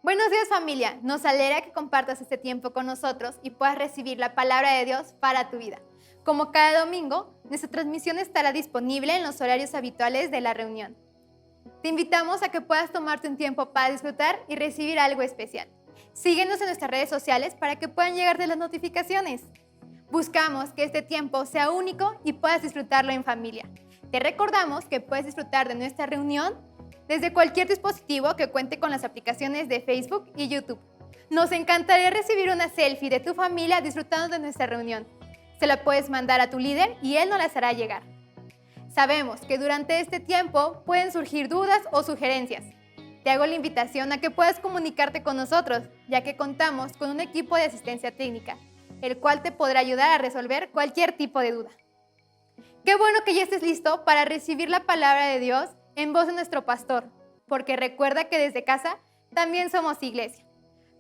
Buenos días, familia. Nos alegra que compartas este tiempo con nosotros y puedas recibir la palabra de Dios para tu vida. Como cada domingo, nuestra transmisión estará disponible en los horarios habituales de la reunión. Te invitamos a que puedas tomarte un tiempo para disfrutar y recibir algo especial. Síguenos en nuestras redes sociales para que puedan llegarte las notificaciones. Buscamos que este tiempo sea único y puedas disfrutarlo en familia. Te recordamos que puedes disfrutar de nuestra reunión desde cualquier dispositivo que cuente con las aplicaciones de Facebook y YouTube. Nos encantaría recibir una selfie de tu familia disfrutando de nuestra reunión. Se la puedes mandar a tu líder y él nos las hará llegar. Sabemos que durante este tiempo pueden surgir dudas o sugerencias. Te hago la invitación a que puedas comunicarte con nosotros, ya que contamos con un equipo de asistencia técnica, el cual te podrá ayudar a resolver cualquier tipo de duda. Qué bueno que ya estés listo para recibir la palabra de Dios en voz de nuestro pastor, porque recuerda que desde casa también somos iglesia.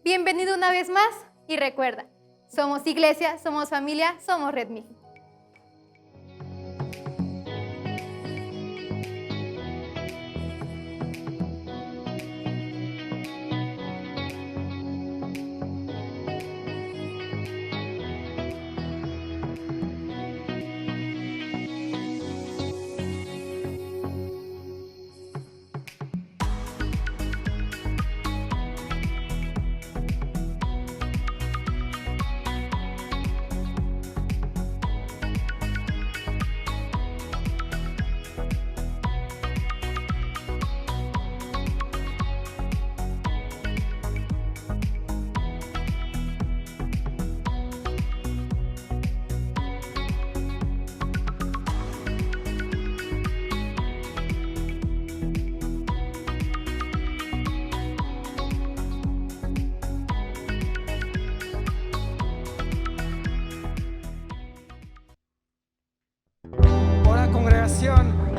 Bienvenido una vez más y recuerda, somos iglesia, somos familia, somos Red Mil.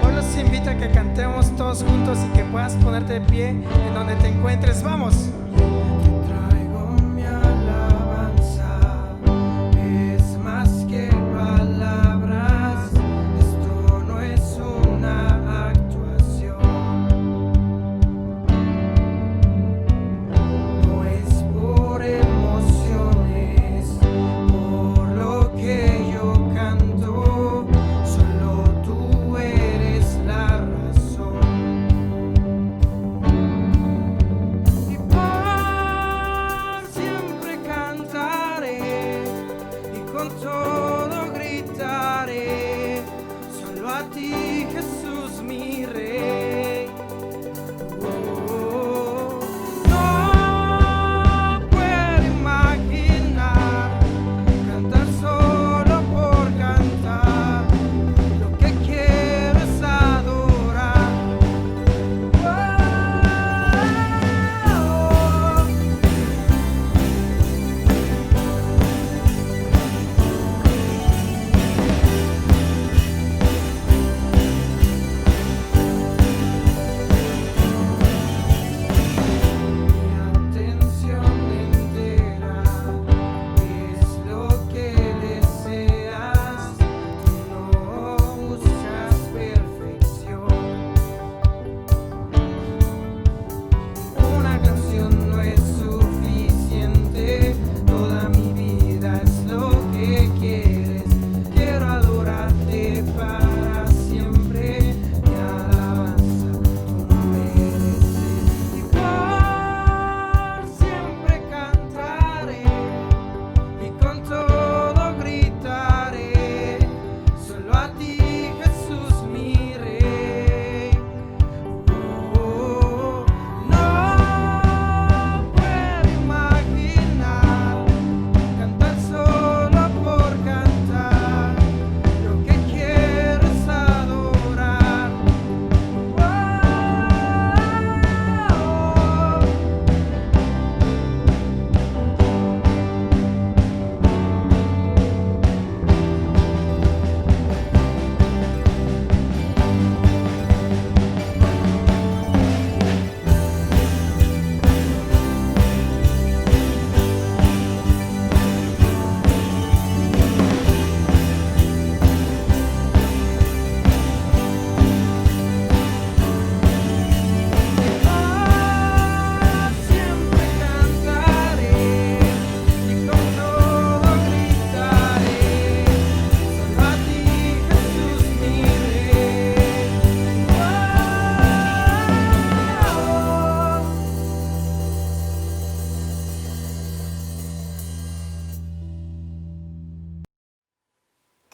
Hoy los invito a que cantemos todos juntos y que puedas ponerte de pie en donde te encuentres. ¡Vamos! Traigo mi alabanza, es más que palabras, esto no es una actuación, no es por emociones, por lo que yo canto. Y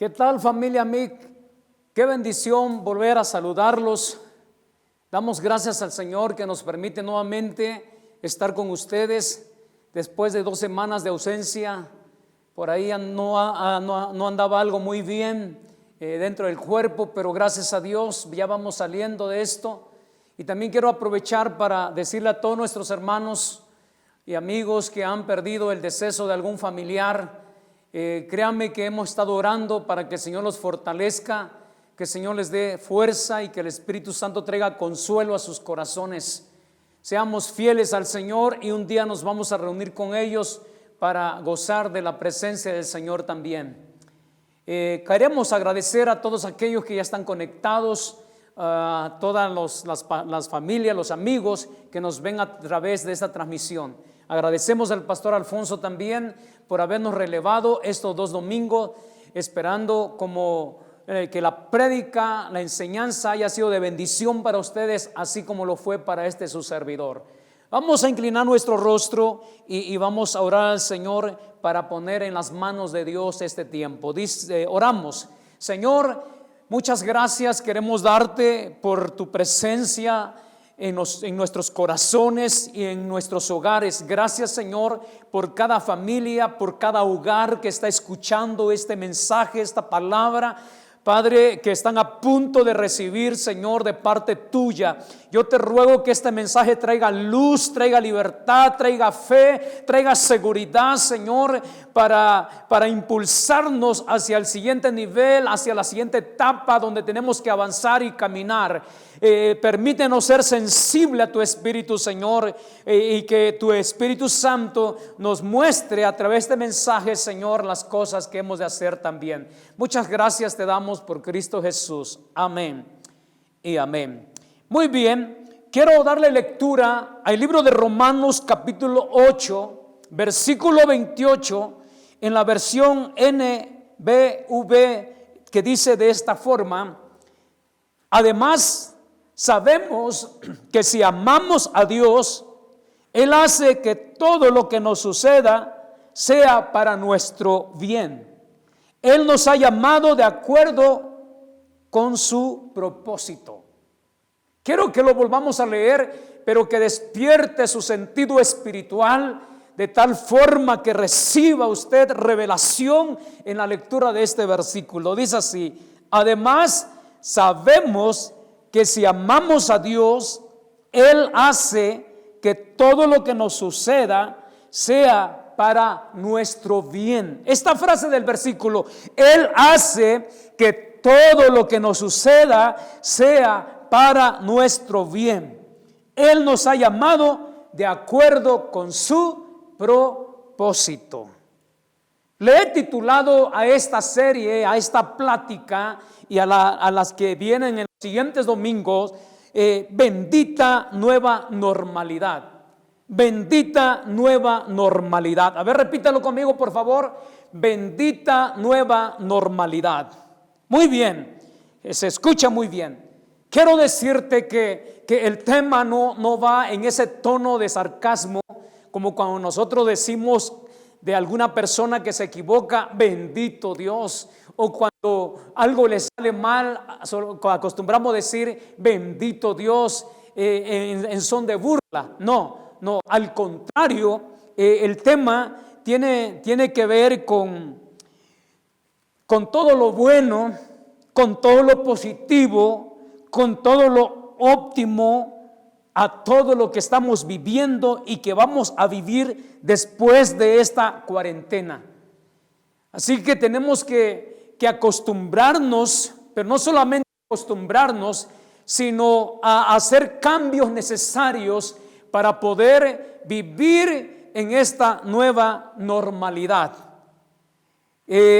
¿Qué tal, familia MIC? Qué bendición volver a saludarlos. Damos gracias al Señor que nos permite nuevamente estar con ustedes después de 2 semanas de ausencia. Por ahí no andaba algo muy bien dentro del cuerpo, pero gracias a Dios ya vamos saliendo de esto. Y también quiero aprovechar para decirle a todos nuestros hermanos y amigos que han perdido el deceso de algún familiar, créanme que hemos estado orando para que el Señor los fortalezca, que el Señor les dé fuerza y que el Espíritu Santo traiga consuelo a sus corazones. Seamos fieles al Señor y un día nos vamos a reunir con ellos para gozar de la presencia del Señor también. Queremos agradecer a todos aquellos que ya están conectados, a todas las familias, los amigos que nos ven a través de esta transmisión. Agradecemos al pastor Alfonso también por habernos relevado estos 2 domingos, esperando que la prédica, la enseñanza haya sido de bendición para ustedes, así como lo fue para su servidor. Vamos a inclinar nuestro rostro y vamos a orar al Señor para poner en las manos de Dios este tiempo. Oramos. Señor, muchas gracias queremos darte por tu presencia en nuestros corazones y en nuestros hogares. Gracias, Señor, por cada familia, por cada hogar que está escuchando este mensaje, esta palabra, Padre, que están a punto de recibir, Señor, de parte tuya. Yo te ruego que este mensaje traiga luz, traiga libertad, traiga fe, traiga seguridad, Señor, para impulsarnos hacia el siguiente nivel, hacia la siguiente etapa donde tenemos que avanzar y caminar. Permítenos ser sensible a tu Espíritu, Señor, y que tu Espíritu Santo nos muestre a través de este mensaje, Señor, las cosas que hemos de hacer también. Muchas gracias te damos por Cristo Jesús. Amén y amén. Muy bien, quiero darle lectura al libro de Romanos capítulo 8, versículo 28, en la versión NBV, que dice de esta forma: además, sabemos que si amamos a Dios, Él hace que todo lo que nos suceda sea para nuestro bien. Él nos ha llamado de acuerdo con su propósito. Quiero que lo volvamos a leer, pero que despierte su sentido espiritual de tal forma que reciba usted revelación en la lectura de este versículo. Dice así: además, sabemos que si amamos a Dios, Él hace que todo lo que nos suceda sea para nuestro bien. Esta frase del versículo, Él hace que todo lo que nos suceda sea para nuestro bien. Él nos ha llamado de acuerdo con su propósito. Le he titulado a esta serie, a esta plática y a las que vienen en los siguientes domingos, bendita nueva normalidad. Bendita nueva normalidad. A ver, repítalo conmigo, por favor. Bendita nueva normalidad. Muy bien, se escucha muy bien. Quiero decirte que el tema no va en ese tono de sarcasmo, como cuando nosotros decimos de alguna persona que se equivoca, bendito Dios, o cuando algo le sale mal, acostumbramos decir bendito Dios en son de burla. No, al contrario, el tema tiene que ver con todo lo bueno, con todo lo positivo, con todo lo óptimo, a todo lo que estamos viviendo y que vamos a vivir después de esta cuarentena. Así que tenemos que acostumbrarnos, pero no solamente acostumbrarnos, sino a hacer cambios necesarios para poder vivir en esta nueva normalidad.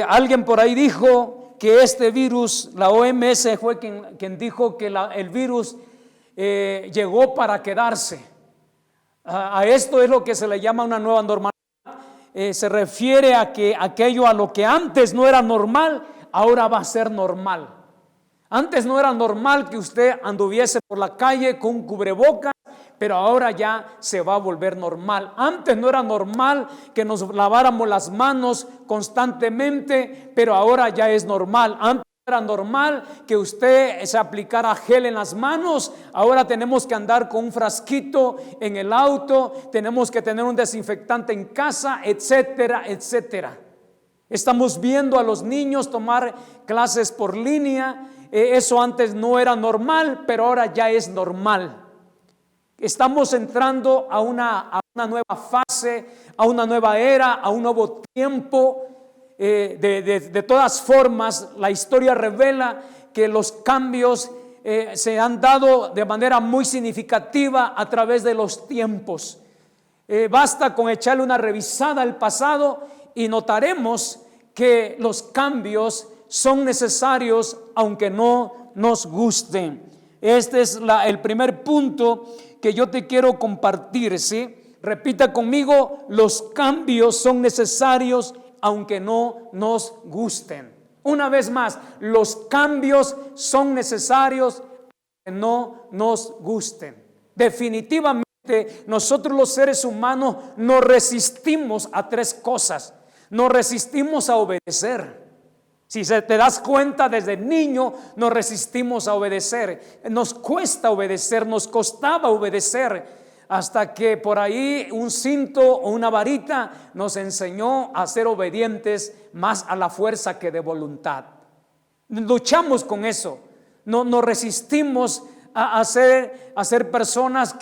Alguien por ahí dijo que este virus, la OMS fue quien dijo que el virus llegó para quedarse. A esto es lo que se le llama una nueva normalidad. Se refiere a que aquello a lo que antes no era normal, ahora va a ser normal. Antes no era normal que usted anduviese por la calle con un cubrebocas, pero ahora ya se va a volver normal. Antes no era normal que nos laváramos las manos constantemente, pero ahora ya es normal. Antes era normal que usted se aplicara gel en las manos, ahora tenemos que andar con un frasquito en el auto, tenemos que tener un desinfectante en casa, etcétera, etcétera. Estamos viendo a los niños tomar clases por línea. Eso antes no era normal, pero ahora ya es normal. Estamos entrando a una nueva fase, a una nueva era, a un nuevo tiempo. De todas formas, la historia revela que los cambios se han dado de manera muy significativa a través de los tiempos. Basta con echarle una revisada al pasado y notaremos que los cambios son necesarios aunque no nos gusten. Este es el primer punto que yo te quiero compartir, ¿sí? Repita conmigo: los cambios son necesarios aunque no nos gusten. Una vez más, los cambios son necesarios aunque no nos gusten. Definitivamente nosotros los seres humanos nos resistimos a tres cosas. Nos resistimos a obedecer. Si te das cuenta, desde niño nos resistimos a obedecer. Nos cuesta obedecer, nos costaba obedecer, hasta que por ahí un cinto o una varita nos enseñó a ser obedientes más a la fuerza que de voluntad. Luchamos con eso. No, nos resistimos a ser personas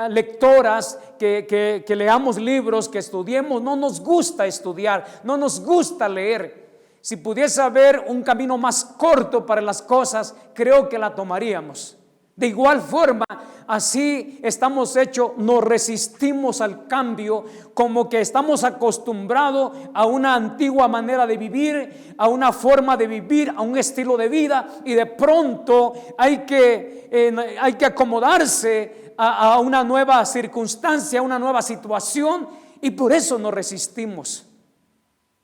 lectoras, que leamos libros, que estudiemos. No nos gusta estudiar, no nos gusta leer. Si pudiese haber un camino más corto para las cosas, creo que la tomaríamos. De igual forma, así estamos hechos, nos resistimos al cambio, como que estamos acostumbrados a una antigua manera de vivir, a una forma de vivir, a un estilo de vida, y de pronto hay que acomodarse a una nueva circunstancia, a una nueva situación, y por eso nos resistimos.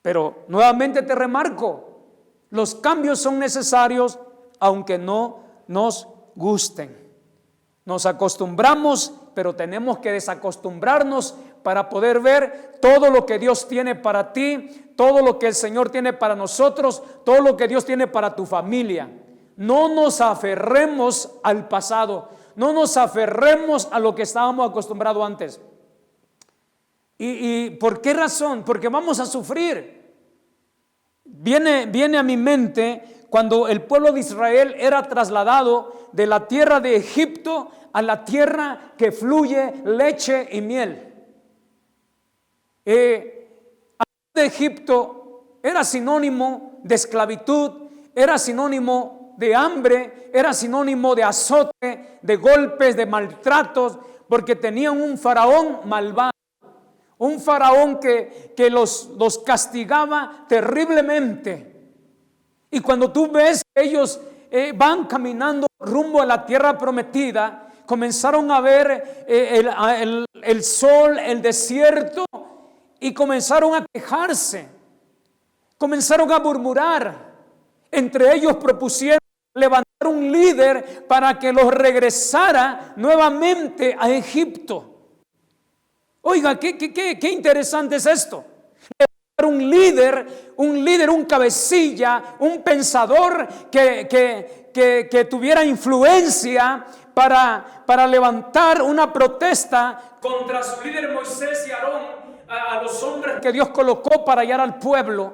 Pero nuevamente te remarco, los cambios son necesarios aunque no nos gusten. Nos acostumbramos, pero tenemos que desacostumbrarnos para poder ver todo lo que Dios tiene para ti, todo lo que el Señor tiene para nosotros, todo lo que Dios tiene para tu familia. No nos aferremos al pasado, no nos aferremos a lo que estábamos acostumbrados antes. ¿Y por qué razón? Porque vamos a sufrir. Viene a mi mente cuando el pueblo de Israel era trasladado de la tierra de Egipto a la tierra que fluye leche y miel. De Egipto era sinónimo de esclavitud, era sinónimo de hambre, era sinónimo de azote, de golpes, de maltratos, porque tenían un faraón malvado. Un faraón que los castigaba terriblemente. Y cuando tú ves que ellos van caminando rumbo a la tierra prometida, comenzaron a ver el sol, el desierto, y comenzaron a quejarse, comenzaron a murmurar. Entre ellos propusieron levantar un líder para que los regresara nuevamente a Egipto. Oiga, qué interesante es esto. Un líder, un cabecilla, un pensador que tuviera influencia para levantar una protesta contra su líder Moisés y Aarón, a los hombres que Dios colocó para guiar al pueblo.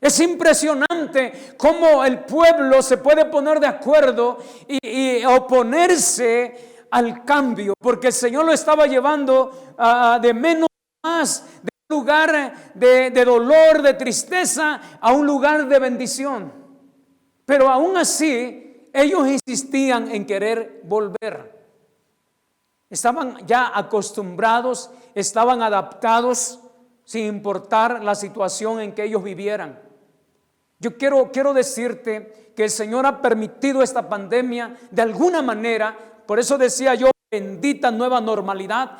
Es impresionante cómo el pueblo se puede poner de acuerdo y oponerse al cambio, porque el Señor lo estaba llevando de menos a más, de un lugar de dolor, de tristeza, a un lugar de bendición. Pero aún así, ellos insistían en querer volver. Estaban ya acostumbrados, estaban adaptados, sin importar la situación en que ellos vivieran. Yo quiero decirte que el Señor ha permitido esta pandemia de alguna manera. Por eso decía yo, bendita nueva normalidad,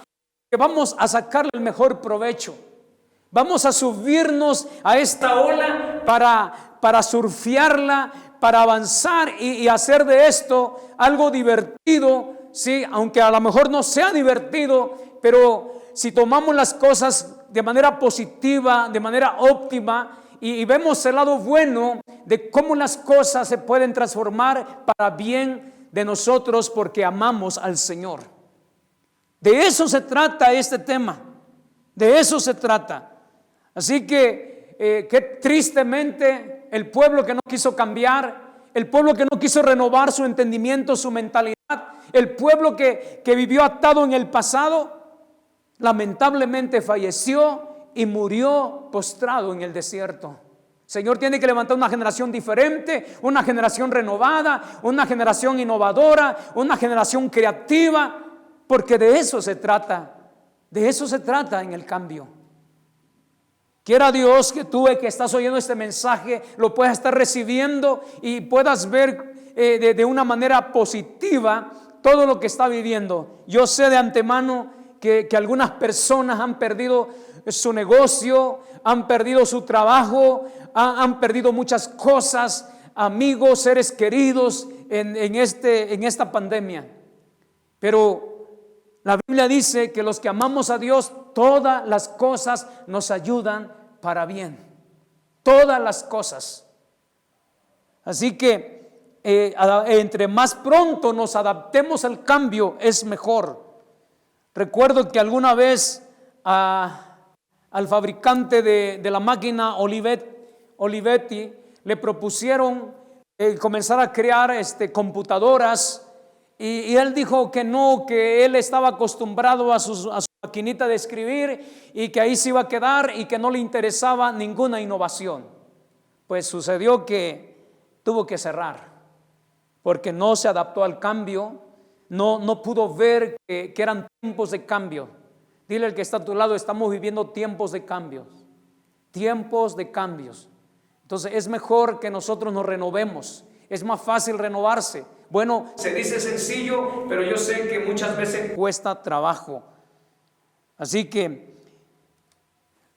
que vamos a sacarle el mejor provecho. Vamos a subirnos a esta ola para surfearla, para avanzar y hacer de esto algo divertido, sí, aunque a lo mejor no sea divertido, pero si tomamos las cosas de manera positiva, de manera óptima, y vemos el lado bueno de cómo las cosas se pueden transformar para bien de nosotros porque amamos al Señor. De eso se trata este tema, de eso se trata. Así que tristemente el pueblo que no quiso cambiar, el pueblo que no quiso renovar su entendimiento, su mentalidad, el pueblo que vivió atado en el pasado, lamentablemente falleció y murió postrado en el desierto. El Señor tiene que levantar una generación diferente, una generación renovada, una generación innovadora, una generación creativa, porque de eso se trata en el cambio. Quiera Dios que tú que estás oyendo este mensaje lo puedas estar recibiendo y puedas ver de una manera positiva todo lo que está viviendo. Yo sé de antemano que algunas personas han perdido su negocio, han perdido su trabajo, han perdido muchas cosas, amigos, seres queridos en esta pandemia. Pero la Biblia dice que los que amamos a Dios, todas las cosas nos ayudan para bien. Todas las cosas. Así que entre más pronto nos adaptemos al cambio es mejor. Recuerdo que alguna vez al fabricante de la máquina Olivetti le propusieron comenzar a crear computadoras y él dijo que no, que él estaba acostumbrado a su maquinita de escribir y que ahí se iba a quedar y que no le interesaba ninguna innovación. Pues sucedió que tuvo que cerrar porque no se adaptó al cambio, no pudo ver que eran tiempos de cambio. Dile al que está a tu lado, estamos viviendo tiempos de cambios. Tiempos de cambios. Entonces es mejor que nosotros nos renovemos. Es más fácil renovarse. Bueno, se dice sencillo, pero yo sé que muchas veces cuesta trabajo. Así que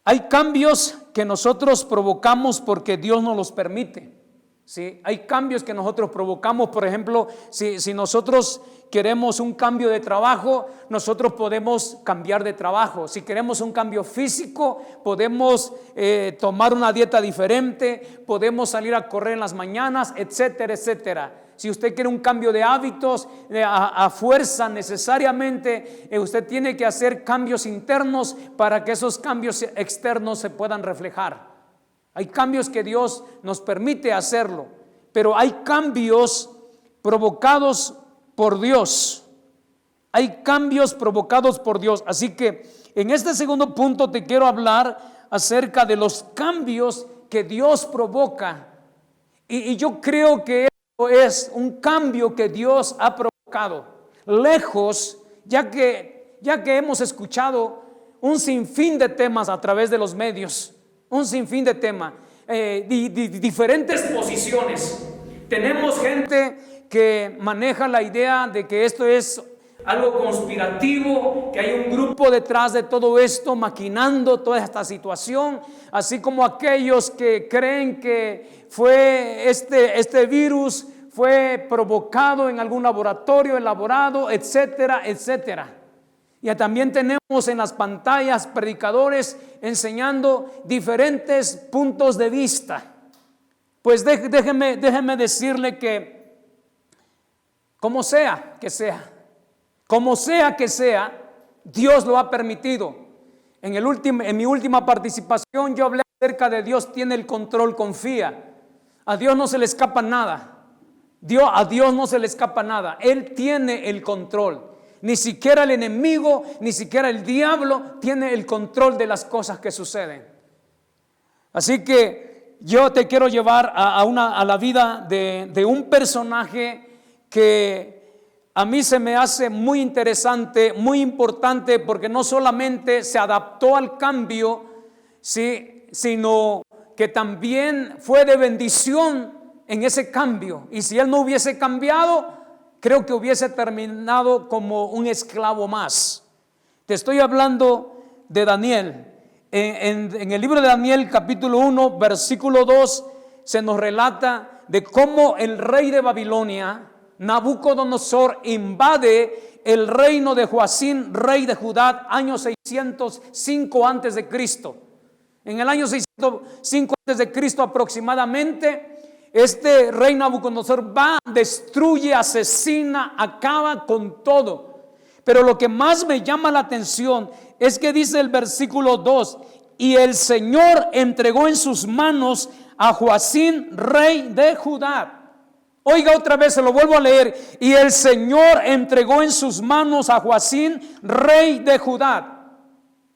hay cambios que nosotros provocamos porque Dios nos los permite. ¿Sí? Hay cambios que nosotros provocamos. Por ejemplo, si nosotros queremos un cambio de trabajo, nosotros podemos cambiar de trabajo. Si queremos un cambio físico, podemos tomar una dieta diferente, podemos salir a correr en las mañanas, etcétera, etcétera. Si usted quiere un cambio de hábitos, a fuerza necesariamente, usted tiene que hacer cambios internos para que esos cambios externos se puedan reflejar. Hay cambios que Dios nos permite hacerlo, pero hay cambios provocados por Dios. Hay cambios provocados por Dios. Así que en este segundo punto te quiero hablar acerca de los cambios que Dios provoca. Y yo creo que esto es un cambio que Dios ha provocado. Lejos, ya que hemos escuchado un sinfín de temas a través de los medios. Un sinfín de temas, diferentes posiciones. Tenemos gente que maneja la idea de que esto es algo conspirativo, que hay un grupo detrás de todo esto maquinando toda esta situación, así como aquellos que creen que fue este virus fue provocado en algún laboratorio, elaborado, etcétera, etcétera. Y también tenemos en las pantallas predicadores enseñando diferentes puntos de vista. Pues déjeme decirle que como sea que sea, Dios lo ha permitido. En mi última participación yo hablé acerca de Dios tiene el control, confía. A Dios no se le escapa nada. A Dios no se le escapa nada. Él tiene el control. Ni siquiera el enemigo, ni siquiera el diablo tiene el control de las cosas que suceden. Así que yo te quiero llevar a la vida de un personaje que a mí se me hace muy interesante, muy importante, porque no solamente se adaptó al cambio, ¿sí?, sino que también fue de bendición en ese cambio. Y si él no hubiese cambiado, creo que hubiese terminado como un esclavo más. Te estoy hablando de Daniel. En el libro de Daniel, capítulo 1, versículo 2, se nos relata de cómo el rey de Babilonia Nabucodonosor invade el reino de Joacín, rey de Judá, año 605 antes de Cristo. En el año 605 antes de Cristo aproximadamente, este rey Nabucodonosor va, destruye, asesina, acaba con todo. Pero lo que más me llama la atención es que dice el versículo 2: y el Señor entregó en sus manos a Joacín, rey de Judá. Oiga otra vez, se lo vuelvo a leer. Y el Señor entregó en sus manos a Joacín, rey de Judá.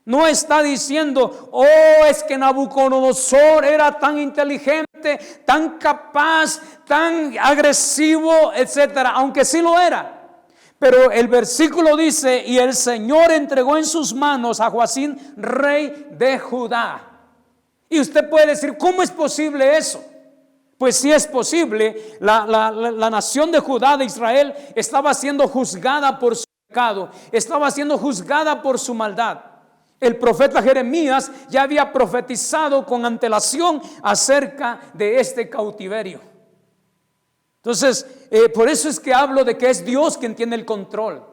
No está diciendo, oh, es que Nabucodonosor era tan inteligente, tan capaz, tan agresivo, etcétera, aunque sí lo era. Pero el versículo dice: y el Señor entregó en sus manos a Joacín, rey de Judá. Y usted puede decir, ¿cómo es posible eso? Pues sí es posible. La nación de Judá, de Israel, estaba siendo juzgada por su pecado, estaba siendo juzgada por su maldad. El profeta Jeremías ya había profetizado con antelación acerca de este cautiverio. Entonces, por eso es que hablo de que es Dios quien tiene el control.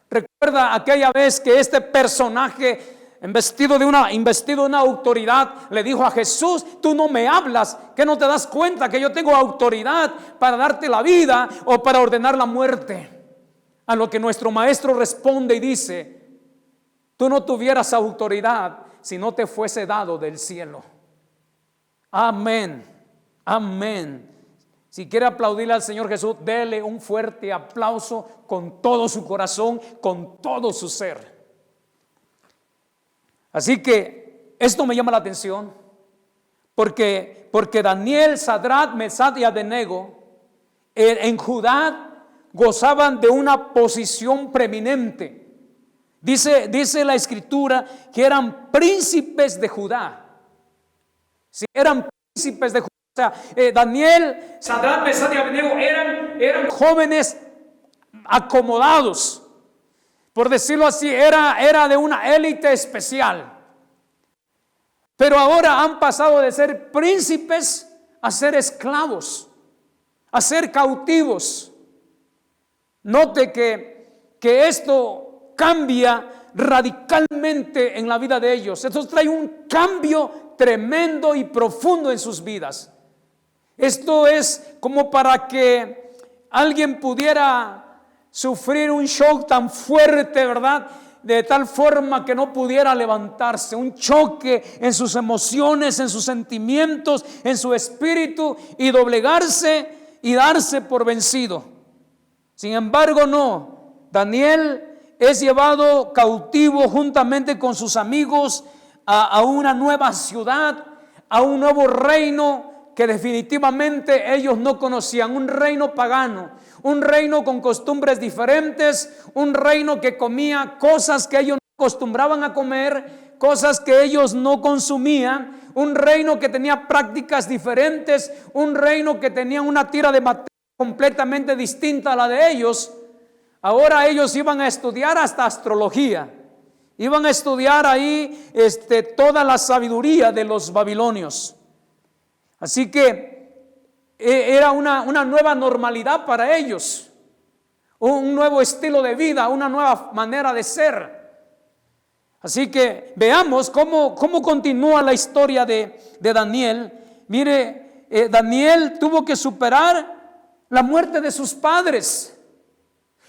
Recuerda aquella vez que este personaje investido de una autoridad le dijo a Jesús: tú no me hablas, que no te das cuenta que yo tengo autoridad para darte la vida o para ordenar la muerte. A lo que nuestro maestro responde y dice: tú no tuvieras autoridad si no te fuese dado del cielo. Amén, amén. Si quiere aplaudirle al Señor Jesús, dele un fuerte aplauso con todo su corazón, con todo su ser. Así que esto me llama la atención, porque Daniel, Sadrach, Mesach y Abednego en Judá gozaban de una posición preeminente. Dice la escritura que eran príncipes de Judá. Si eran príncipes de Judá, o sea, Daniel, Sadrach, Mesach y Abednego eran jóvenes acomodados. Por decirlo así, era de una élite especial. Pero ahora han pasado de ser príncipes a ser esclavos, a ser cautivos. Note que esto cambia radicalmente en la vida de ellos. Esto trae un cambio tremendo y profundo en sus vidas. Esto es como para que alguien pudiera sufrir un shock tan fuerte, ¿verdad? De tal forma que no pudiera levantarse. Un choque en sus emociones, en sus sentimientos, en su espíritu, y doblegarse y darse por vencido. Sin embargo, no. Daniel es llevado cautivo juntamente con sus amigos a una nueva ciudad, a un nuevo reino que definitivamente ellos no conocían, un reino pagano, un reino con costumbres diferentes, un reino que comía cosas que ellos no acostumbraban a comer, cosas que ellos no consumían, un reino que tenía prácticas diferentes, un reino que tenía una tira de materia completamente distinta a la de ellos. Ahora ellos iban a estudiar hasta astrología, iban a estudiar ahí toda la sabiduría de los babilonios. Así que era una nueva normalidad para ellos, un nuevo estilo de vida, una nueva manera de ser. Así que veamos cómo continúa la historia de Daniel. Mire, Daniel tuvo que superar la muerte de sus padres,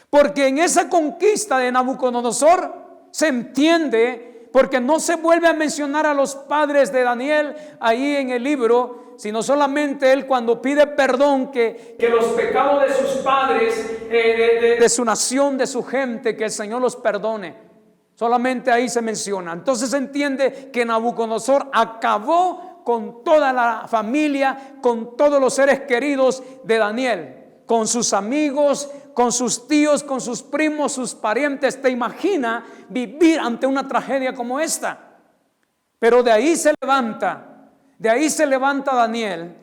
porque en esa conquista de Nabucodonosor se entiende, porque no se vuelve a mencionar a los padres de Daniel ahí en el libro, sino solamente él cuando pide perdón, que los pecados de sus padres, de su nación, de su gente, que el Señor los perdone. Solamente ahí se menciona. Entonces se entiende que Nabucodonosor acabó con toda la familia, con todos los seres queridos de Daniel, con sus amigos, con sus tíos, con sus primos, sus parientes. ¿Te imaginas vivir ante una tragedia como esta? Pero de ahí se levanta Daniel.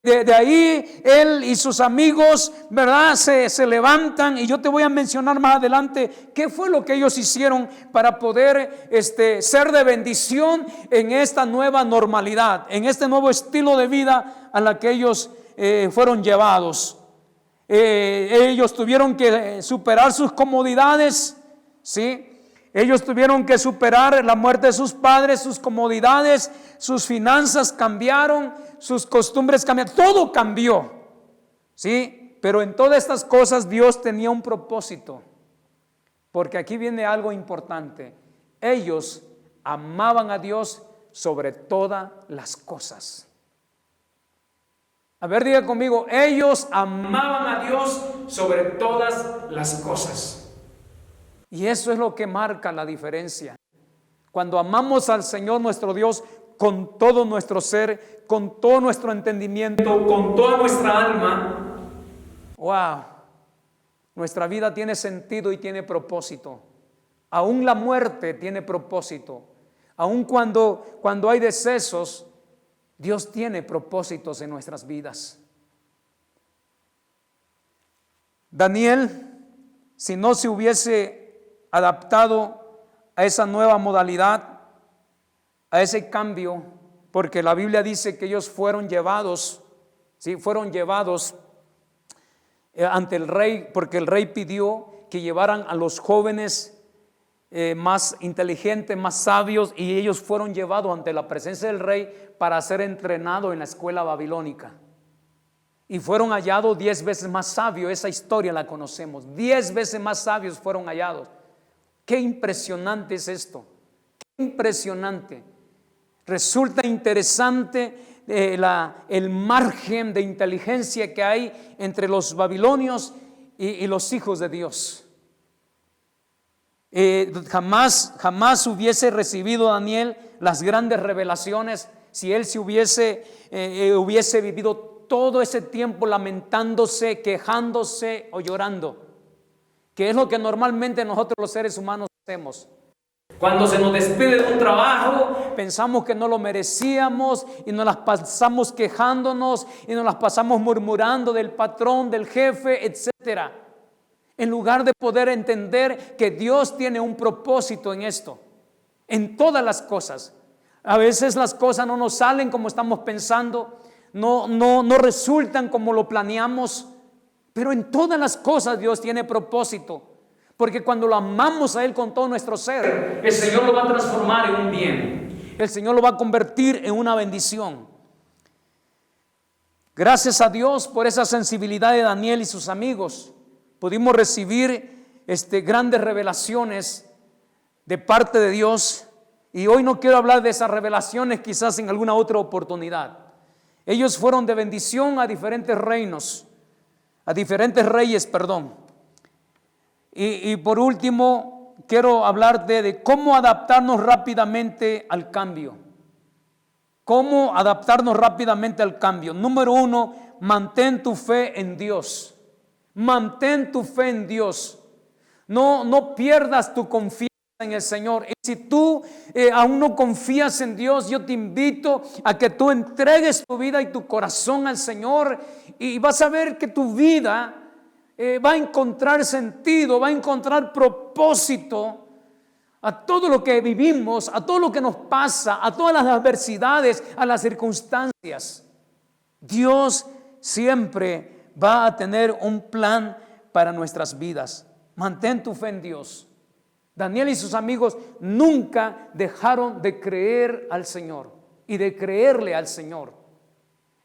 De ahí él y sus amigos, ¿verdad? Se levantan, y yo te voy a mencionar más adelante qué fue lo que ellos hicieron para poder ser de bendición en esta nueva normalidad, en este nuevo estilo de vida a la que ellos fueron llevados. Ellos tuvieron que superar sus comodidades, ¿sí? Ellos tuvieron que superar la muerte de sus padres, sus comodidades, sus finanzas cambiaron, sus costumbres cambiaron, todo cambió, ¿sí? Pero en todas estas cosas Dios tenía un propósito, porque aquí viene algo importante. Ellos amaban a Dios sobre todas las cosas. A ver, diga conmigo, ellos amaban a Dios sobre todas las cosas. Y eso es lo que marca la diferencia. Cuando amamos al Señor nuestro Dios con todo nuestro ser, con todo nuestro entendimiento, con toda nuestra alma, wow, nuestra vida tiene sentido y tiene propósito. Aún la muerte tiene propósito. Aún cuando hay decesos, Dios tiene propósitos en nuestras vidas. Daniel, si no se hubiese adaptado a esa nueva modalidad, a ese cambio, porque la Biblia dice que ellos fueron llevados, ¿sí? Fueron llevados ante el rey, porque el rey pidió que llevaran a los jóvenes más inteligentes, más sabios, y ellos fueron llevados ante la presencia del rey para ser entrenados en la escuela babilónica. Y fueron hallados 10 veces más sabios. Esa historia la conocemos. 10 veces más sabios fueron hallados. Qué impresionante es esto. Qué impresionante. Resulta interesante el margen de inteligencia que hay entre los babilonios y los hijos de Dios. Jamás hubiese recibido Daniel las grandes revelaciones si él se hubiese vivido todo ese tiempo lamentándose, quejándose o llorando, que es lo que normalmente nosotros los seres humanos hacemos. Cuando se nos despide de un trabajo, pensamos que no lo merecíamos y nos las pasamos quejándonos y nos las pasamos murmurando del patrón, del jefe, etcétera, en lugar de poder entender que Dios tiene un propósito en esto, en todas las cosas. A veces las cosas no nos salen como estamos pensando, no resultan como lo planeamos, pero en todas las cosas Dios tiene propósito, porque cuando lo amamos a Él con todo nuestro ser, el Señor lo va a transformar en un bien, el Señor lo va a convertir en una bendición. Gracias a Dios por esa sensibilidad de Daniel y sus amigos, pudimos recibir grandes revelaciones de parte de Dios. Y hoy no quiero hablar de esas revelaciones, quizás en alguna otra oportunidad. Ellos fueron de bendición a diferentes reinos, a diferentes reyes, perdón. Y por último, quiero hablar de cómo adaptarnos rápidamente al cambio. Cómo adaptarnos rápidamente al cambio. Número 1, mantén tu fe en Dios. Mantén tu fe en Dios. No pierdas tu confianza en el Señor. Y si tú aún no confías en Dios, yo te invito a que tú entregues tu vida y tu corazón al Señor, y vas a ver que tu vida va a encontrar sentido, va a encontrar propósito a todo lo que vivimos, a todo lo que nos pasa, a todas las adversidades, a las circunstancias. Dios siempre va a tener un plan para nuestras vidas. Mantén tu fe en Dios. Daniel y sus amigos nunca dejaron de creer al Señor y de creerle al Señor.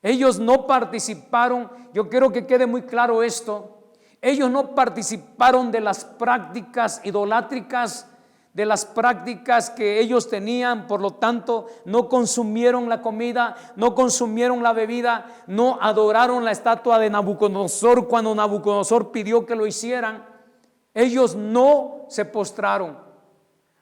Ellos no participaron, yo quiero que quede muy claro esto, ellos no participaron de las prácticas idolátricas, de las prácticas que ellos tenían, por lo tanto no consumieron la comida, no consumieron la bebida, no adoraron la estatua de Nabucodonosor cuando Nabucodonosor pidió que lo hicieran. Ellos no se postraron.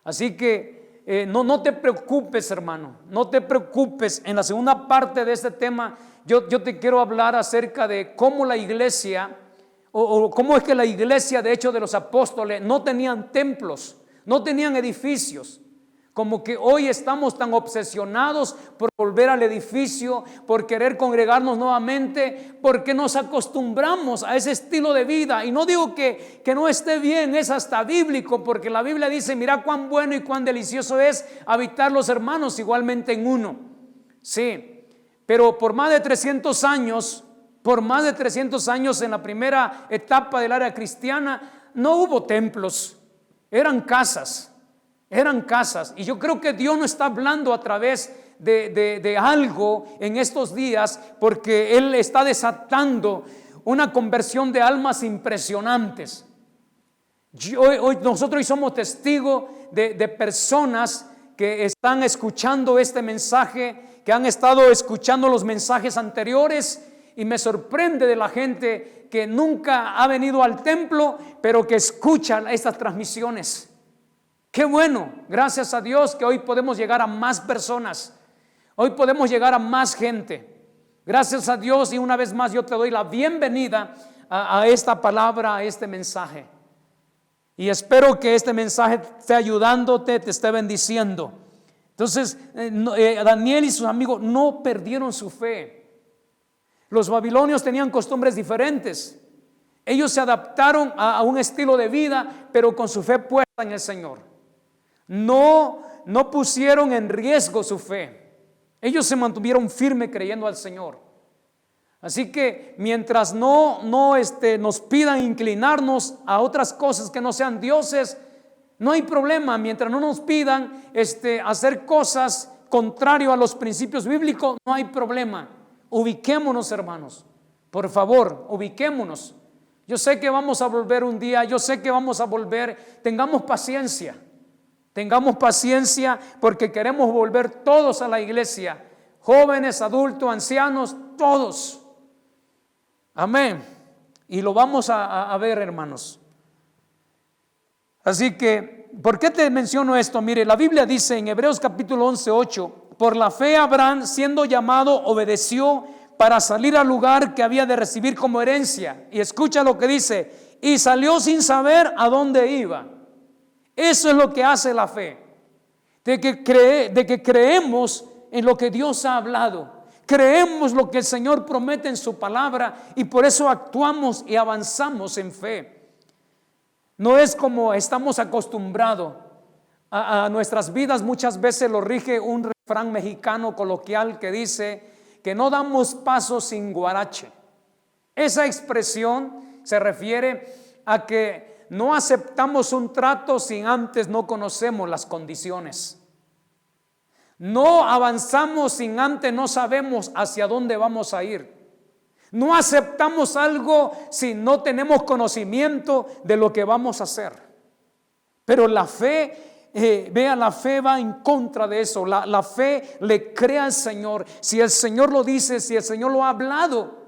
Así que no te preocupes, hermano, no te preocupes. En la segunda parte de este tema yo te quiero hablar acerca de cómo la iglesia o cómo es que la iglesia de Hechos de los Apóstoles no tenían templos, no tenían edificios. Como que hoy estamos tan obsesionados por volver al edificio, por querer congregarnos nuevamente, porque nos acostumbramos a ese estilo de vida. Y no digo que no esté bien, es hasta bíblico, porque la Biblia dice: mira cuán bueno y cuán delicioso es habitar los hermanos igualmente en uno. Sí, pero por más de 300 años, Por más de 300 años en la primera etapa del área cristiana no hubo templos, eran casas. Y yo creo que Dios no está hablando a través de algo en estos días, porque Él está desatando una conversión de almas impresionantes. Nosotros hoy somos testigos de personas que están escuchando este mensaje, que han estado escuchando los mensajes anteriores, y me sorprende de la gente que nunca ha venido al templo, pero que escucha estas transmisiones. Qué bueno, gracias a Dios que hoy podemos llegar a más personas, hoy podemos llegar a más gente. Gracias a Dios, y una vez más yo te doy la bienvenida a esta palabra, a este mensaje. Y espero que este mensaje esté ayudándote, te esté bendiciendo. Entonces, Daniel y sus amigos no perdieron su fe. Los babilonios tenían costumbres diferentes. Ellos se adaptaron a un estilo de vida, pero con su fe puesta en el Señor. No pusieron en riesgo su fe. Ellos se mantuvieron firmes creyendo al Señor. Así que mientras no nos pidan inclinarnos a otras cosas que no sean dioses, no hay problema. Mientras no nos pidan hacer cosas contrario a los principios bíblicos, no hay problema. Ubiquémonos, hermanos, por favor, ubiquémonos. Yo sé que vamos a volver un día, yo sé que vamos a volver. Tengamos paciencia porque queremos volver todos a la iglesia, jóvenes, adultos, ancianos, todos. Amén. Y lo vamos a ver, hermanos. Así que, ¿por qué te menciono esto? Mire, la Biblia dice en Hebreos capítulo 11:8: por la fe Abraham, siendo llamado, obedeció para salir al lugar que había de recibir como herencia. Y escucha lo que dice: y salió sin saber a dónde iba. Eso es lo que hace la fe, de que creemos en lo que Dios ha hablado, creemos lo que el Señor promete en su palabra, y por eso actuamos y avanzamos en fe. No es como estamos acostumbrados a nuestras vidas. Muchas veces lo rige un refrán mexicano coloquial que dice que no damos pasos sin guarache. Esa expresión se refiere a que no aceptamos un trato sin antes no conocemos las condiciones. No avanzamos sin antes no sabemos hacia dónde vamos a ir. No aceptamos algo si no tenemos conocimiento de lo que vamos a hacer. Pero la fe, la fe va en contra de eso. La fe le cree al Señor. Si el Señor lo dice, si el Señor lo ha hablado,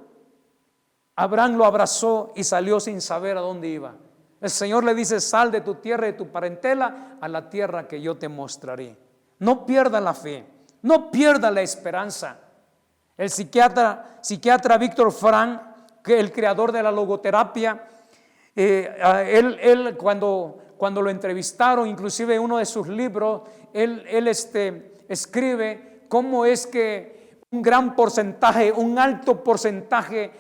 Abraham lo abrazó y salió sin saber a dónde iba. El Señor le dice: sal de tu tierra y de tu parentela a la tierra que yo te mostraré. No pierda la fe, no pierda la esperanza. El psiquiatra Víctor Frank, que el creador de la logoterapia, él cuando lo entrevistaron, inclusive en uno de sus libros, él escribe cómo es que un gran porcentaje, un alto porcentaje,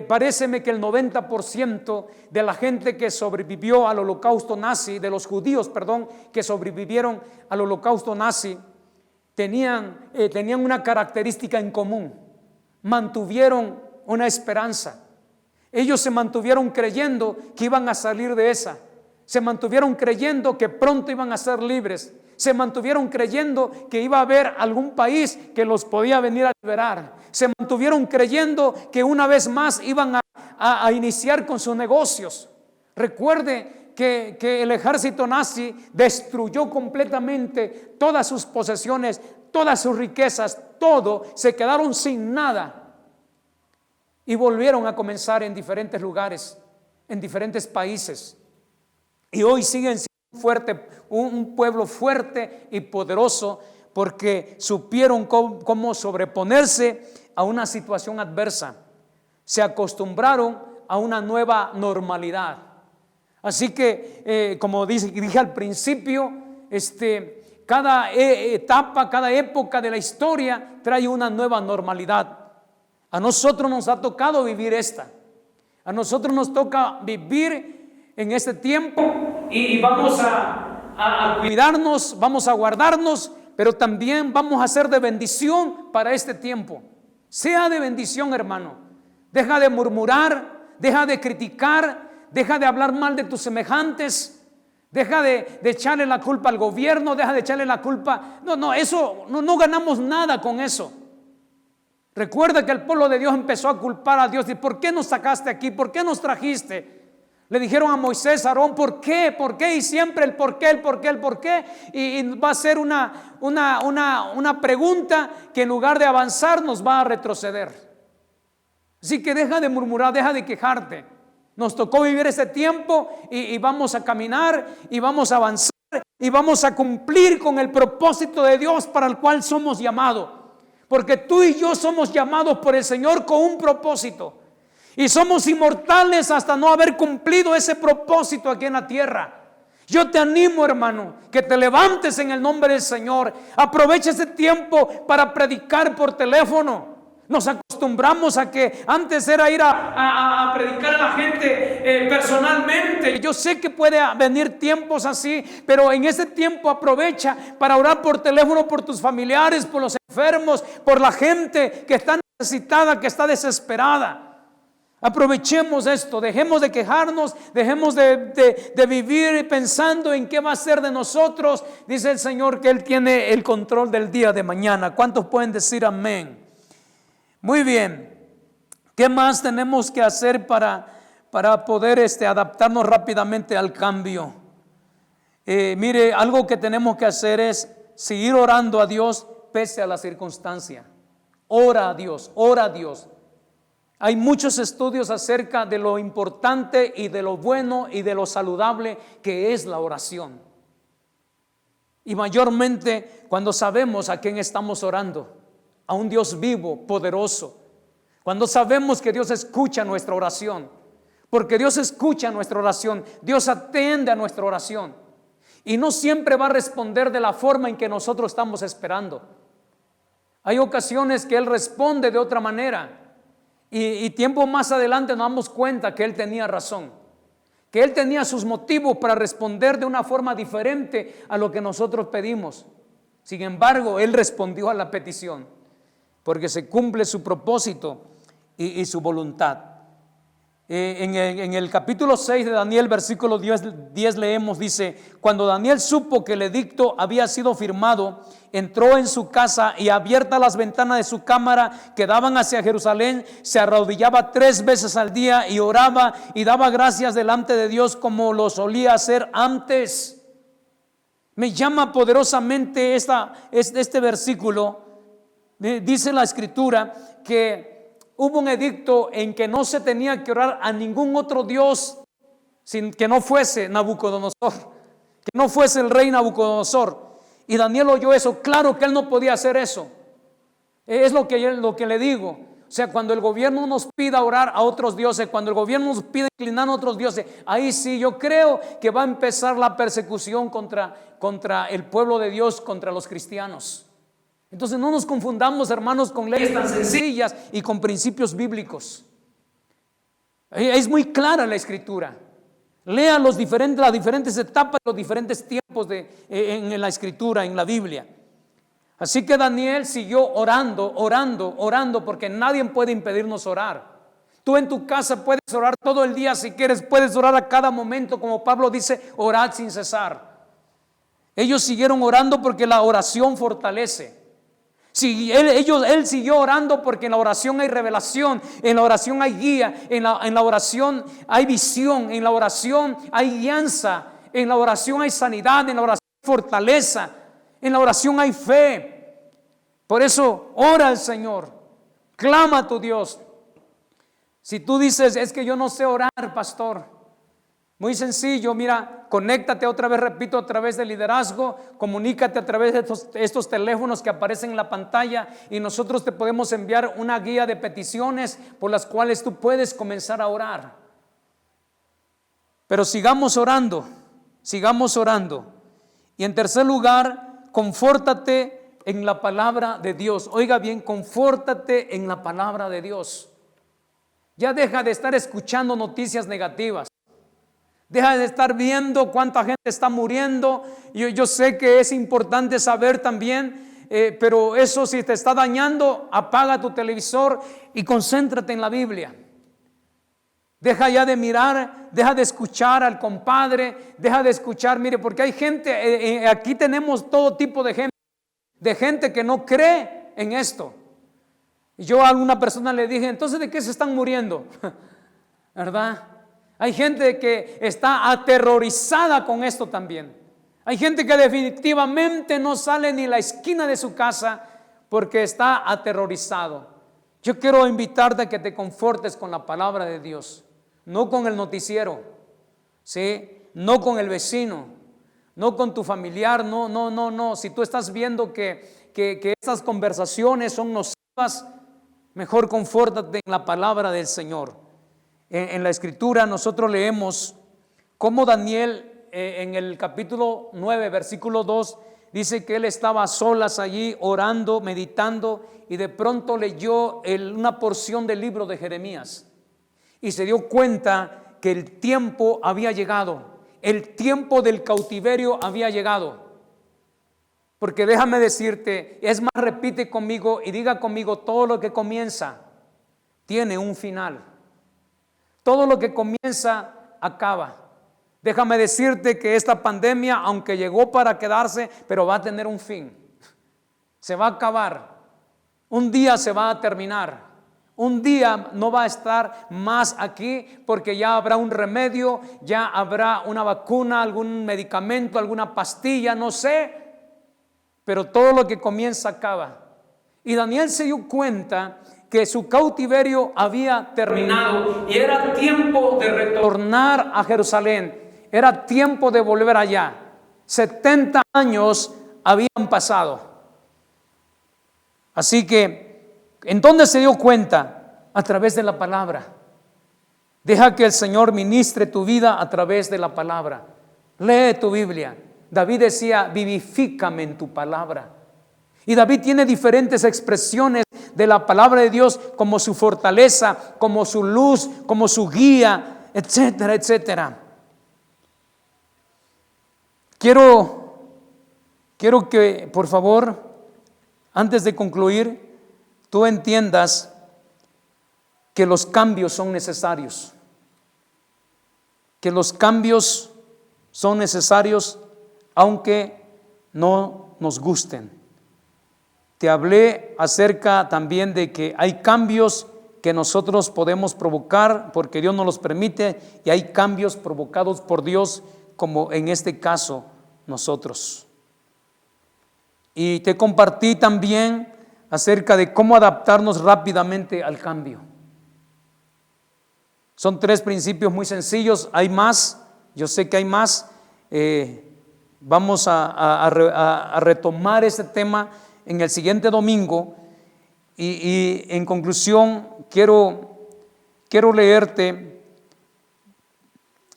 paréceme que el 90% de la gente que sobrevivió al holocausto nazi, de los judíos, perdón, que sobrevivieron al holocausto nazi, tenían una característica en común: mantuvieron una esperanza. Ellos se mantuvieron creyendo que iban a salir de esa, se mantuvieron creyendo que pronto iban a ser libres, se mantuvieron creyendo que iba a haber algún país que los podía venir a liberar, se mantuvieron creyendo que una vez más iban a iniciar con sus negocios. Recuerde que el ejército nazi destruyó completamente todas sus posesiones, todas sus riquezas, todo, se quedaron sin nada y volvieron a comenzar en diferentes lugares, en diferentes países, y hoy siguen siendo un pueblo fuerte y poderoso porque supieron cómo sobreponerse a una situación adversa, se acostumbraron a una nueva normalidad. Así que como dije al principio, cada etapa, cada época de la historia trae una nueva normalidad. A nosotros nos ha tocado vivir esta. A nosotros nos toca vivir en este tiempo y vamos a cuidarnos, vamos a guardarnos, pero también vamos a ser de bendición para este tiempo. Sea de bendición, hermano. Deja de murmurar, deja de criticar, deja de hablar mal de tus semejantes, deja de echarle la culpa al gobierno, deja de echarle la culpa. No ganamos nada con eso. Recuerda que el pueblo de Dios empezó a culpar a Dios. ¿Y por qué nos sacaste aquí? ¿Por qué nos trajiste? Le dijeron a Moisés, Aarón, ¿por qué? ¿Por qué? Y siempre el por qué, el por qué, el por qué. Y va a ser una pregunta que en lugar de avanzar nos va a retroceder. Así que deja de murmurar, deja de quejarte. Nos tocó vivir ese tiempo y vamos a caminar y vamos a avanzar y vamos a cumplir con el propósito de Dios para el cual somos llamados. Porque tú y yo somos llamados por el Señor con un propósito. Y somos inmortales hasta no haber cumplido ese propósito aquí en la tierra. Yo te animo, hermano, que te levantes en el nombre del Señor. Aprovecha ese tiempo para predicar por teléfono. Nos acostumbramos a que antes era ir a predicar a la gente personalmente. Yo sé que puede venir tiempos así, pero en ese tiempo aprovecha para orar por teléfono por tus familiares, por los enfermos, por la gente que está necesitada, que está desesperada. Aprovechemos esto, dejemos de quejarnos, dejemos de vivir pensando en qué va a ser de nosotros. Dice el Señor que Él tiene el control del día de mañana. ¿Cuántos pueden decir amén? Muy bien. ¿Qué más tenemos que hacer para poder adaptarnos rápidamente al cambio? Mire, algo que tenemos que hacer es seguir orando a Dios pese a la circunstancia. Ora a Dios, ora a Dios. Hay muchos estudios acerca de lo importante y de lo bueno y de lo saludable que es la oración. Y mayormente cuando sabemos a quién estamos orando, a un Dios vivo, poderoso. Cuando sabemos que Dios escucha nuestra oración, porque Dios escucha nuestra oración, Dios atiende a nuestra oración. Y no siempre va a responder de la forma en que nosotros estamos esperando. Hay ocasiones que Él responde de otra manera. Y tiempo más adelante nos damos cuenta que Él tenía razón, que Él tenía sus motivos para responder de una forma diferente a lo que nosotros pedimos. Sin embargo, Él respondió a la petición, porque se cumple su propósito y su voluntad. En el capítulo 6 de Daniel, versículo 10 leemos, dice: cuando Daniel supo que el edicto había sido firmado, entró en su casa y abiertas las ventanas de su cámara que daban hacia Jerusalén, se arrodillaba 3 veces al día y oraba y daba gracias delante de Dios como lo solía hacer antes. Me llama poderosamente este versículo. Dice la Escritura que hubo un edicto en que no se tenía que orar a ningún otro Dios sin que no fuese Nabucodonosor, que no fuese el rey Nabucodonosor. Y Daniel oyó eso. Claro que él no podía hacer eso. Es lo que le digo. O sea, cuando el gobierno nos pida orar a otros dioses, cuando el gobierno nos pida inclinar a otros dioses, ahí sí yo creo que va a empezar la persecución contra el pueblo de Dios, contra los cristianos. Entonces no nos confundamos, hermanos, con leyes tan sencillas y con principios bíblicos. Es muy clara la Escritura. Lea las diferentes etapas, los diferentes tiempos en la Escritura, en la Biblia. Así que Daniel siguió orando, porque nadie puede impedirnos orar. Tú en tu casa puedes orar todo el día si quieres, puedes orar a cada momento, como Pablo dice, orad sin cesar. Ellos siguieron orando porque la oración fortalece. Sí, él siguió orando porque en la oración hay revelación, en la oración hay guía, en la oración hay visión, en la oración hay guianza, en la oración hay sanidad, en la oración hay fortaleza, en la oración hay fe. Por eso ora al Señor, clama a tu Dios. Si tú dices, es que yo no sé orar, pastor, muy sencillo, mira, conéctate otra vez, repito, a través del liderazgo, comunícate a través de estos teléfonos que aparecen en la pantalla y nosotros te podemos enviar una guía de peticiones por las cuales tú puedes comenzar a orar. Pero sigamos orando. Y en tercer lugar, confórtate en la palabra de Dios. Oiga bien, confórtate en la palabra de Dios. Ya deja de estar escuchando noticias negativas. Deja de estar viendo cuánta gente está muriendo. Yo sé que es importante saber también pero eso si te está dañando, apaga tu televisor y concéntrate en la Biblia. Deja ya de mirar, deja de escuchar al compadre, deja de escuchar, mire, porque hay gente, aquí tenemos todo tipo de gente que no cree en esto. Y yo a alguna persona le dije, entonces ¿de qué se están muriendo? ¿Verdad? Hay gente que está aterrorizada con esto también. Hay gente que definitivamente no sale ni la esquina de su casa porque está aterrorizado. Yo quiero invitarte a que te confortes con la palabra de Dios, no con el noticiero, ¿sí? No con el vecino, no con tu familiar, no. Si tú estás viendo que estas conversaciones son nocivas, mejor confórtate en la palabra del Señor. En la Escritura nosotros leemos cómo Daniel en el capítulo 9, versículo 2, dice que él estaba a solas allí orando, meditando, y de pronto leyó una porción del libro de Jeremías y se dio cuenta que el tiempo había llegado, el tiempo del cautiverio había llegado. Porque déjame decirte, es más, repite conmigo y diga conmigo, todo lo que comienza tiene un final. Todo lo que comienza acaba. Déjame decirte que esta pandemia, aunque llegó para quedarse, pero va a tener un fin. Se va a acabar. Un día se va a terminar. Un día no va a estar más aquí porque ya habrá un remedio, ya habrá una vacuna, algún medicamento, alguna pastilla, no sé. Pero todo lo que comienza acaba. Y Daniel se dio cuenta que su cautiverio había terminado y era tiempo de retornar a Jerusalén. Era tiempo de volver allá. 70 años habían pasado. Así que, ¿en dónde se dio cuenta? A través de la palabra. Deja que el Señor ministre tu vida a través de la palabra. Lee tu Biblia. David decía, vivifícame en tu palabra. Y David tiene diferentes expresiones de la palabra de Dios como su fortaleza, como su luz, como su guía, etcétera, etcétera. Quiero que, por favor, antes de concluir, tú entiendas que los cambios son necesarios. Que los cambios son necesarios aunque no nos gusten. Te hablé acerca también de que hay cambios que nosotros podemos provocar porque Dios nos los permite, y hay cambios provocados por Dios, como en este caso nosotros. Y te compartí también acerca de cómo adaptarnos rápidamente al cambio. Son 3 principios muy sencillos, hay más, yo sé que hay más. Vamos a retomar este tema en el siguiente domingo, y en conclusión quiero leerte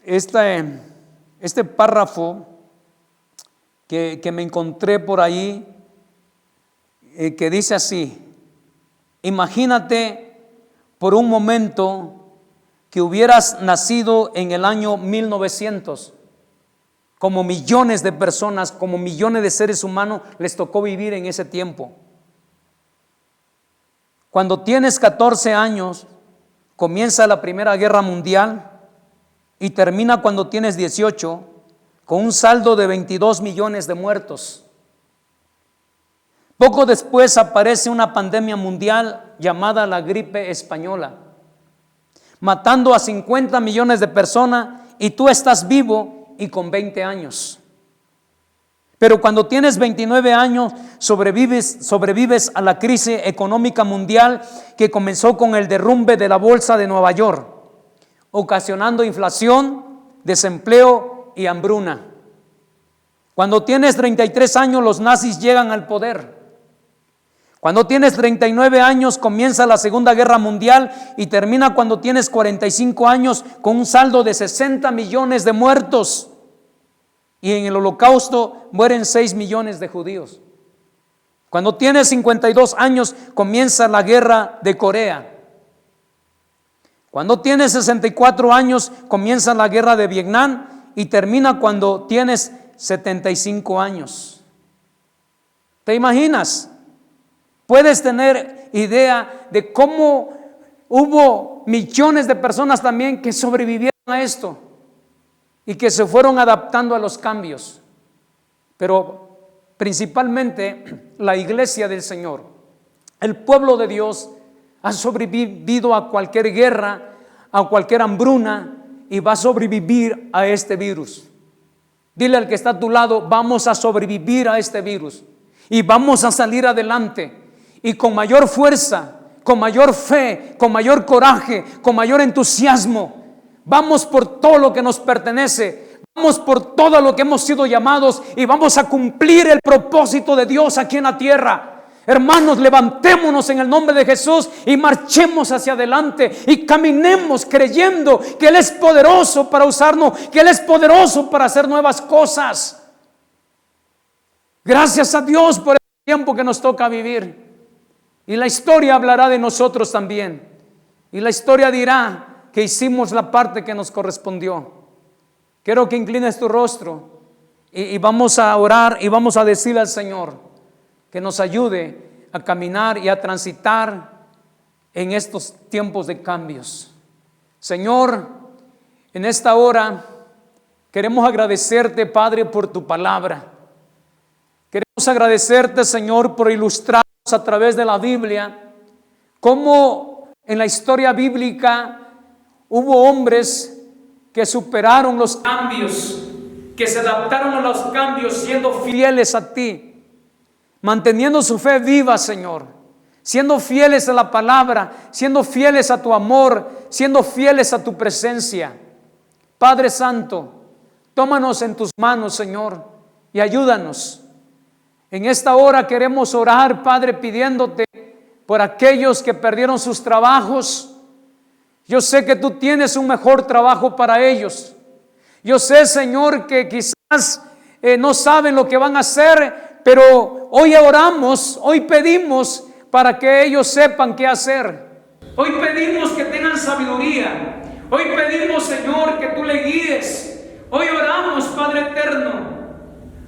este párrafo que me encontré por ahí, que dice así: imagínate por un momento que hubieras nacido en el año 1900, como millones de personas, como millones de seres humanos les tocó vivir en ese tiempo. Cuando tienes 14 años, comienza la Primera Guerra Mundial y termina cuando tienes 18, con un saldo de 22 millones de muertos. Poco después aparece una pandemia mundial llamada la gripe española, matando a 50 millones de personas, y tú estás vivo y con 20 años. Pero cuando tienes 29 años, sobrevives a la crisis económica mundial que comenzó con el derrumbe de la bolsa de Nueva York, ocasionando inflación, desempleo y hambruna. Cuando tienes 33 años, los nazis llegan al poder. Cuando tienes 39 años, comienza la Segunda Guerra Mundial y termina cuando tienes 45 años, con un saldo de 60 millones de muertos. Y en el Holocausto mueren 6 millones de judíos. Cuando tienes 52 años, comienza la Guerra de Corea. Cuando tienes 64 años, comienza la Guerra de Vietnam y termina cuando tienes 75 años. ¿Te imaginas? Puedes tener idea de cómo hubo millones de personas también que sobrevivieron a esto y que se fueron adaptando a los cambios. Pero principalmente la iglesia del Señor, el pueblo de Dios, ha sobrevivido a cualquier guerra, a cualquier hambruna, y va a sobrevivir a este virus. Dile al que está a tu lado: vamos a sobrevivir a este virus y vamos a salir adelante, y con mayor fuerza, con mayor fe, con mayor coraje, con mayor entusiasmo. Vamos por todo lo que nos pertenece, vamos por todo lo que hemos sido llamados, y vamos a cumplir el propósito de Dios aquí en la tierra. Hermanos, levantémonos en el nombre de Jesús y marchemos hacia adelante y caminemos creyendo que Él es poderoso para usarnos, que Él es poderoso para hacer nuevas cosas. Gracias a Dios por el tiempo que nos toca vivir. Y la historia hablará de nosotros también. Y la historia dirá que hicimos la parte que nos correspondió. Quiero que inclines tu rostro y vamos a orar y vamos a decirle al Señor que nos ayude a caminar y a transitar en estos tiempos de cambios. Señor, en esta hora queremos agradecerte, Padre, por tu palabra. Queremos agradecerte, Señor, por ilustrarnos a través de la Biblia cómo en la historia bíblica hubo hombres que superaron los cambios, que se adaptaron a los cambios siendo fieles a ti, manteniendo su fe viva, Señor, siendo fieles a la palabra, siendo fieles a tu amor, siendo fieles a tu presencia. Padre Santo, tómanos en tus manos, Señor, y ayúdanos. En esta hora queremos orar, Padre, pidiéndote por aquellos que perdieron sus trabajos. Yo sé que tú tienes un mejor trabajo para ellos. Yo sé, Señor, que quizás no saben lo que van a hacer, pero hoy oramos, hoy pedimos para que ellos sepan qué hacer. Hoy pedimos que tengan sabiduría. Hoy pedimos, Señor, que tú le guíes. Hoy oramos, Padre eterno,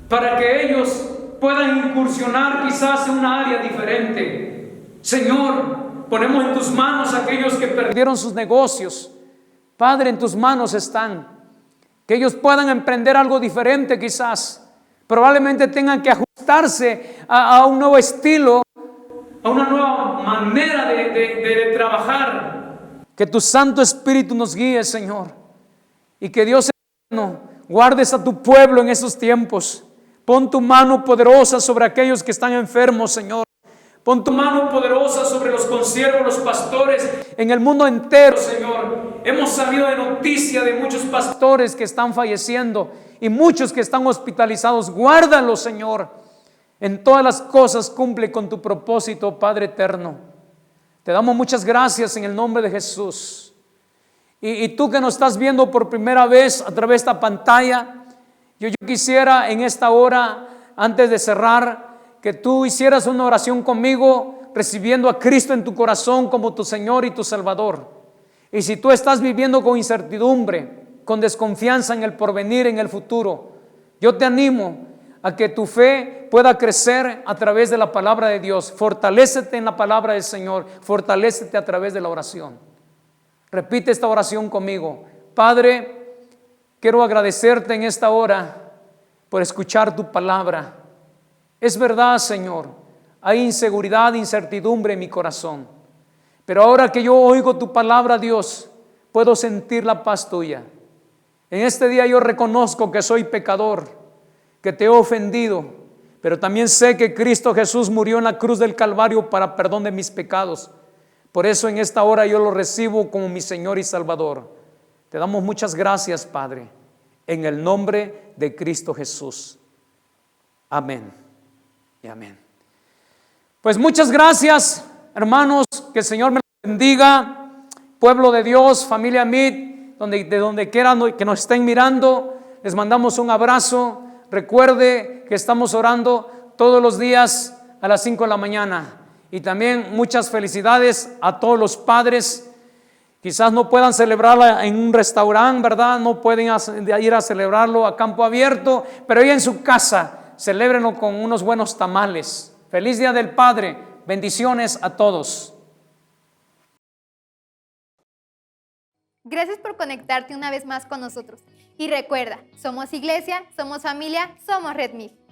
para que ellos puedan incursionar quizás en una área diferente. Señor, ponemos en tus manos a aquellos que perdieron sus negocios. Padre, en tus manos están. Que ellos puedan emprender algo diferente quizás. Probablemente tengan que ajustarse a un nuevo estilo, a una nueva manera de trabajar. Que tu Santo Espíritu nos guíe, Señor, y que Dios eterno guardes a tu pueblo en esos tiempos. Pon tu mano poderosa sobre aquellos que están enfermos, Señor. Pon tu mano poderosa sobre los consiervos, los pastores en el mundo entero, Señor. Hemos sabido de noticia de muchos pastores que están falleciendo y muchos que están hospitalizados. Guárdalos, Señor. En todas las cosas cumple con tu propósito, Padre eterno. Te damos muchas gracias en el nombre de Jesús. Y tú que nos estás viendo por primera vez a través de esta pantalla, yo quisiera en esta hora, antes de cerrar, que tú hicieras una oración conmigo, recibiendo a Cristo en tu corazón como tu Señor y tu Salvador. Y si tú estás viviendo con incertidumbre, con desconfianza en el porvenir, en el futuro, yo te animo a que tu fe pueda crecer a través de la palabra de Dios. Fortalécete en la palabra del Señor, fortalécete a través de la oración. Repite esta oración conmigo. Padre, quiero agradecerte en esta hora por escuchar tu palabra. Es verdad, Señor, hay inseguridad, incertidumbre en mi corazón, pero ahora que yo oigo tu palabra, Dios, puedo sentir la paz tuya. En este día yo reconozco que soy pecador, que te he ofendido, pero también sé que Cristo Jesús murió en la cruz del Calvario para perdón de mis pecados. Por eso en esta hora yo lo recibo como mi Señor y Salvador. Te damos muchas gracias, Padre, en el nombre de Cristo Jesús. Amén. Amén. Pues muchas gracias, hermanos, que el Señor me los bendiga, pueblo de Dios, familia Meet, de donde quiera que nos estén mirando, les mandamos un abrazo. Recuerde que estamos orando todos los días a las 5 de la mañana. Y también muchas felicidades a todos los padres. Quizás no puedan celebrarla en un restaurante, ¿verdad? No pueden ir a celebrarlo a campo abierto, pero ahí en su casa celébrenlo con unos buenos tamales. Feliz Día del Padre. Bendiciones a todos. Gracias por conectarte una vez más con nosotros. Y recuerda, somos iglesia, somos familia, somos Red Mil.